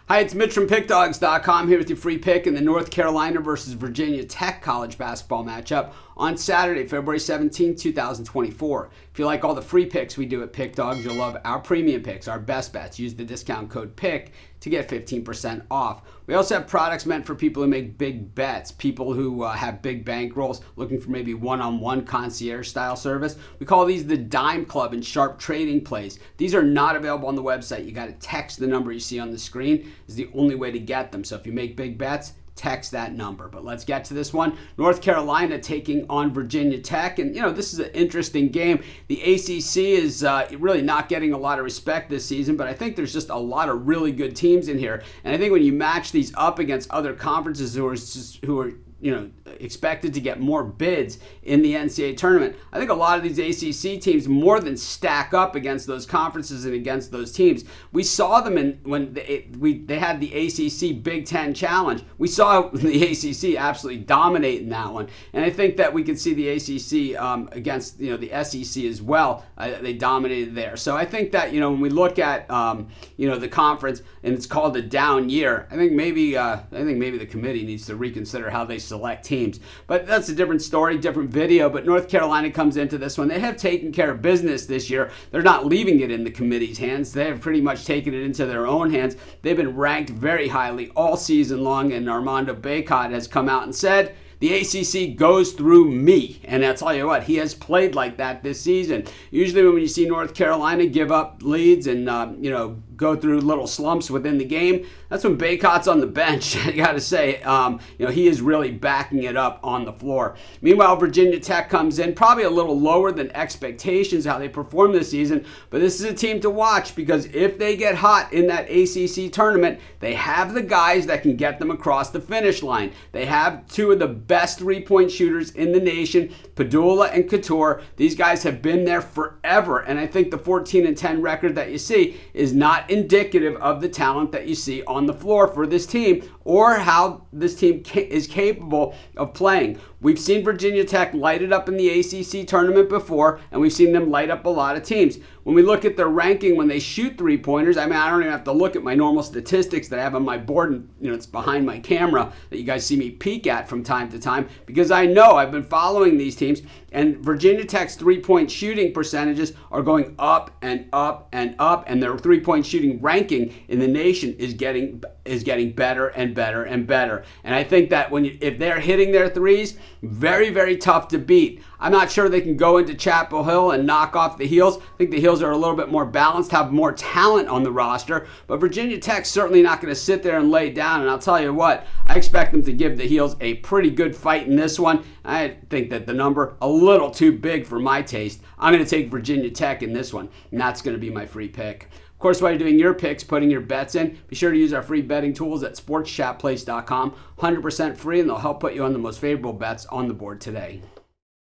Hi, it's Mitch from Pickdawgz.com here with your free pick in the North Carolina versus Virginia Tech college basketball matchup on Saturday, February 17, 2024. If you like all the free picks we do at Pickdawgz, you'll love our premium picks, our best bets. Use the discount code PICK to get 15% off. We also have products meant for people who make big bets, people who have big bankrolls, looking for maybe one-on-one concierge style service. We call these the Dime Club and Sharp Trading Plays. These are not available on the website. You got to text the number you see on the screen is the only way to get them. So if you make big bets, text that number. But let's get to this one. North Carolina taking on Virginia Tech. And, this is an interesting game. The ACC is really not getting a lot of respect this season, but I think there's just a lot of really good teams in here. And I think when you match these up against other conferences who are expected to get more bids in the NCAA tournament, I think a lot of these ACC teams more than stack up against those conferences and against those teams. We saw them when they had the ACC Big Ten Challenge. We saw the ACC absolutely dominate in that one, and I think that we can see the ACC against the SEC as well. They dominated there. So I think that when we look at the conference and it's called a down year, I think maybe the committee needs to reconsider how they select teams. But that's a different story, different video. But North Carolina comes into this one. They have taken care of business this year. They're not leaving it in the committee's hands. They have pretty much taken it into their own hands. They've been ranked very highly all season long, and Armando Bacot has come out and said, the ACC goes through me. And I'll tell you what, he has played like that this season. Usually when you see North Carolina give up leads and, go through little slumps within the game, that's when Bacot's on the bench. I got to say, he is really backing it up on the floor. Meanwhile, Virginia Tech comes in probably a little lower than expectations how they perform this season, but this is a team to watch because if they get hot in that ACC tournament, they have the guys that can get them across the finish line. They have two of the best three-point shooters in the nation, Padula and Couture. These guys have been there forever, and I think the 14-10 record that you see is not indicative of the talent that you see on the floor for this team or how this team is capable of playing. We've seen Virginia Tech light it up in the ACC tournament before, and we've seen them light up a lot of teams. When we look at their ranking when they shoot three-pointers, I don't even have to look at my normal statistics that I have on my board, and it's behind my camera that you guys see me peek at from time to time, because I know I've been following these teams, and Virginia Tech's three-point shooting percentages are going up and up and up, and their three-point shooting ranking in the nation is getting better and better and better. And I think that if they're hitting their threes, very, very tough to beat. I'm not sure they can go into Chapel Hill and knock off the Heels. I think the Heels are a little bit more balanced, have more talent on the roster, but Virginia Tech's certainly not going to sit there and lay down. And I'll tell you what, I expect them to give the Heels a pretty good fight in this one. I think that the number a little too big for my taste. I'm going to take Virginia Tech in this one, and that's going to be my free pick. Of course, while you're doing your picks, putting your bets in, be sure to use our free betting tools at sportschatplace.com. 100% free, and they'll help put you on the most favorable bets on the board today.